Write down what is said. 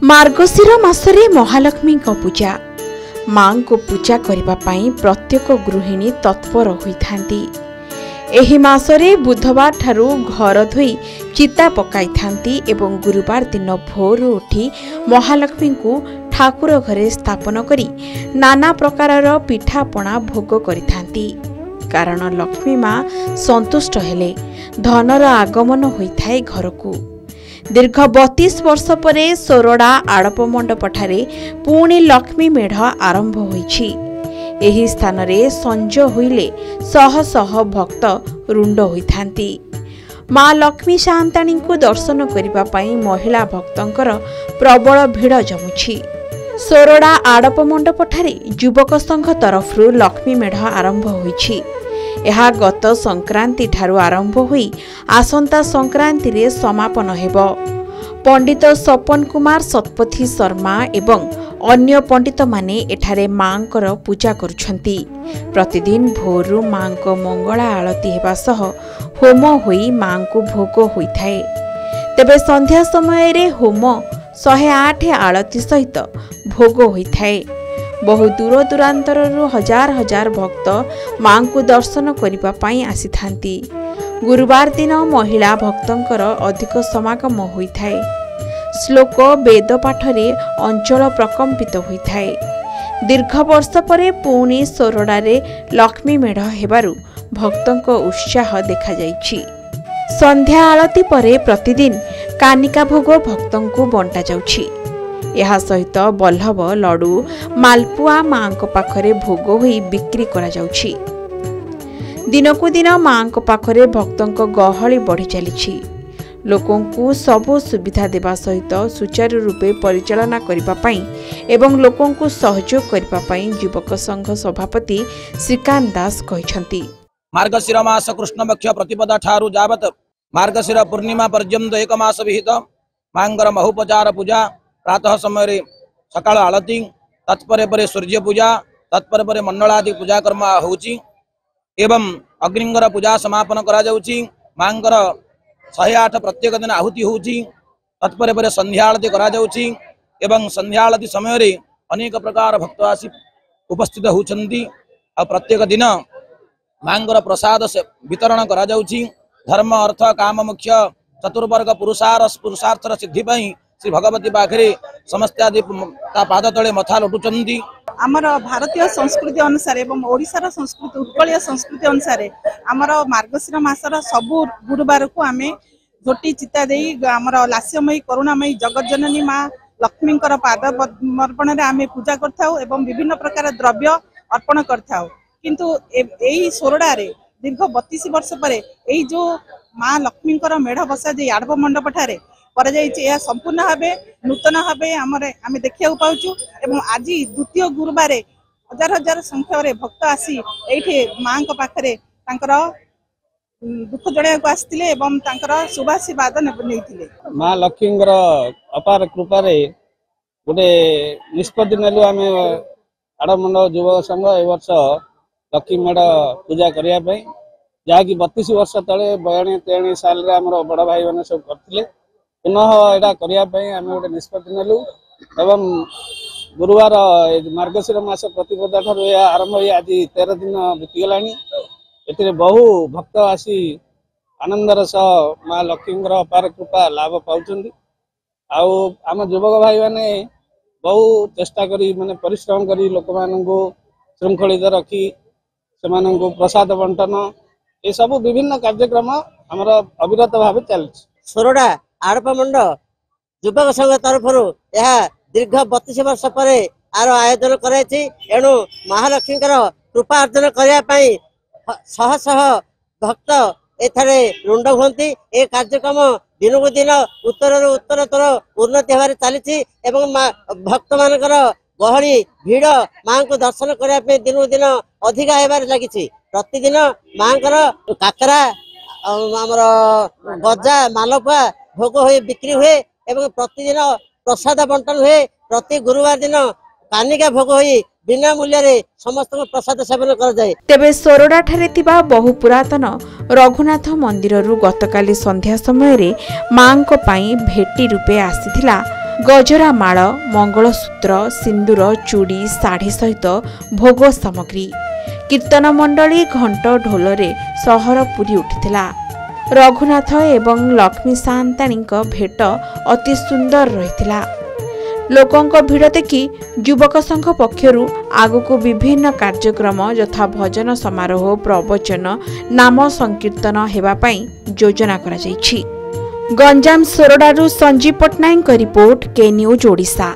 मार्गशीर मासरे महालक्ष्मी पूजा मां को पूजा करने प्रत्येक गृहिणी तत्पर होइथांती। एही मासरे बुधवार ठारू घर धोई चिता पकाई थांती एवं गुरुवार दिन भोर उठी महालक्ष्मी को ठाकुर घरे स्थापन करी नाना प्रकारर पिठापणा भोग करिथांती। कारण लक्ष्मी मां संतुष्ट हेले धनर आगमन होइथाए घरकू। दीर्घ 32 वर्ष परे सोरडा आड़प मंडपठारे पुणी लक्ष्मी मेढ़ आरंभ होइछि। एही स्थान रे संज होइले शह शह भक्त रुंड होइथांती। मां लक्ष्मी शांताणी को दर्शन करिबा पई महिला भक्तंकर प्रबल भीड़ जमुछि। सोरडा आड़प मंडपठारे युवक संघ तरफरु लक्ष्मी मेढ़ आरंभ होइछि। यह गत संक्रांति ठारू आरंभ हुई आसंता संक्रांति रे समापन हेबो। पंडित सपन कुमार सतपथी शर्मा एवं अन्य पंडित माने एठारे मांकर पूजा करुछंती। प्रतिदिन भोरु मां को मंगला आरती हेबा सह होम होई मां को भोग होइथाए। तेबे संध्या समय रे होम 108 आरती सहित भोग होइथाए। बहु दूर दूरांतरु हजार हजार भक्त मां को दर्शन करिबा पई आसीथांती। गुरुवार दिन महिला भक्तंकर अधिक समागम होइथाए। श्लोक वेद पाठरे अंचल प्रकंपित होइथाए। दीर्घ वर्ष परे पुणी सोरडारे लक्ष्मी मेढ़ हेबारु भक्तंक उत्साह देखा जाइछि। संध्या आरती परे प्रतिदिन कानिका भोग भक्तंकु बंटा जाउछि। यह सहित बल्लभ लडू मालपुआ मां पाखरे भोग होई बिक्री करा जाउछि। दिनकु दिन मां पाखरे भक्तंक गहली बढ़ी चलीछि। लोकंकु सबु सुविधा देवा सहित सुचारू रूपे परिचालना करिबा पई एवं लोकंकु सहयोग करिबा पई युवक संघ सभापति श्रीकांत दास कहिसंती। मार्गशीर मास कृष्ण पक्ष प्रतिपदा ठारू जावत मार्गशीर पूर्णिमा पर्यंत एक मास विहित मांगर महोपचार पूजा प्रातः समय सकाळ आलती तत्पर परे सूर्य पूजा तत्पर परे मंडलादि पूजा कर्म होउची एवं अग्निंगर पूजा समापन करा जाउची। मांगर 108 प्रत्येक दिन आहुति होउची तत्पर परे संध्या आलती करा जाउची एवं संध्या आलती समय रे अनेक प्रकार भक्त आसी उपस्थित होउछंती। आ प्रत्येक दिन मांगर प्रसाद से वितरण करा जाउची। धर्म अर्थ काम मुख्य चतुर्वर्ग पुरुषार्थर सिद्धि पई श्री भगवती पाखरे समस्त आदि पाद तले मथा लुटुचंदी। आमर भारतीय संस्कृति अनुसार एवं ओडिशार संस्कृति उत्कलीय संस्कृति अनुसार आमर मार्गशीर मासर सबु गुरुवार को आमे झोटी चिता देई आमर लास्यमयी करुणामयी जगज्जननी मां लक्ष्मी पाद अर्पण रे आमे पूजा करथाउ एवं विभिन्न प्रकार द्रव्य अर्पण करथाउ। किंतु एई सोरडा रे दीर्घ 32 वर्ष परे एई जो मां लक्ष्मी मेढ़ बसा जे आड़प मंडप ठारे संपूर्ण भावे नूतन भावे आमे देखिया पाउछु एवं आज द्वितीय गुरुवार हजार हजार संख्या रे भक्त आसी एठे मां को पाखरे तांकर दुख जणा को आस्थिले एवं तांकर शुभाशीर्वाद नेथिले। मां लक्ष्मीर अपार कृपा रे गोटे निष्पत्ति नेलु आमे आड़मंड युवक संघ ए वर्ष लक्ष्मी मेढ़ पूजा करिया पई जाकी 32 वर्ष तले 92-93 साल रे हमर बड़ भाई माने सब करथिले। पुनः यहाँ करने गोटे निष्पत्ति नेलु एवं गुरुवार मार्गशीर मास प्रतिपदा ठार आरंभ हो आज 13 दिन बीतीगला। ए बहु भक्त आसी आनंदर सह मां लक्ष्मी अपार कृपा लाभ पाँच। आम युवक भाई माने बहु चेष्टा करी माने परिश्रम करी लोक मानू श्रृंखलित रखी से प्रसाद बंटन ये सब विभिन्न कार्यक्रम आमर अविरत भाव चलछि। सोरडा आड़प मंड युवक संघ तरफ यह दीर्घ 32 वर्ष पर आर आयोजन कराई। एणु महालक्ष्मी कृपा अर्जन करने शह शह भक्त एथरे रुंड हुंती। ए कार्यक्रम दिन को दिन उत्तरोत्तर उन्नति होबार चली भक्त मानकर गहली भीड़ मां को दर्शन करने दिन को दिन अधिका होबार लगी। प्रतिदिन मां काकरा आमर गजा मालपुआ भोग हुए बिक्री हुए एवं प्रतिदिन प्रसाद बंटन हुए। प्रति गुरुवार दिन कानिका भोग हुई बिना मूल्य रे समस्त प्रसाद सेवन कर जाए। तेबे सोरडा ठारे तिबा बहु पुरातन रघुनाथ मंदिररु गतकाली संध्या समय रे मां को पाई भेटी रूपे आसीथिला गजरा माळ मंगलसूत्र सिंदूर चूड़ी शाढ़ी सहित भोग सामग्री कीर्तन मंडली घंट ढोलरे सहर पूरी उठिथिला। रघुनाथ एवं लक्ष्मी सान्ताणी भेट अति सुंदर रहिथिला। लोकंक भिड़ देखि युवक संघ पक्षरु आगको विभिन्न कार्यक्रम यथा भजन समारोह प्रवचन नाम संकीर्तन हेबा पई योजना करा जायछि। गंजाम सोरडारू संजीव पटनायक रिपोर्ट के न्यूज ओडिशा।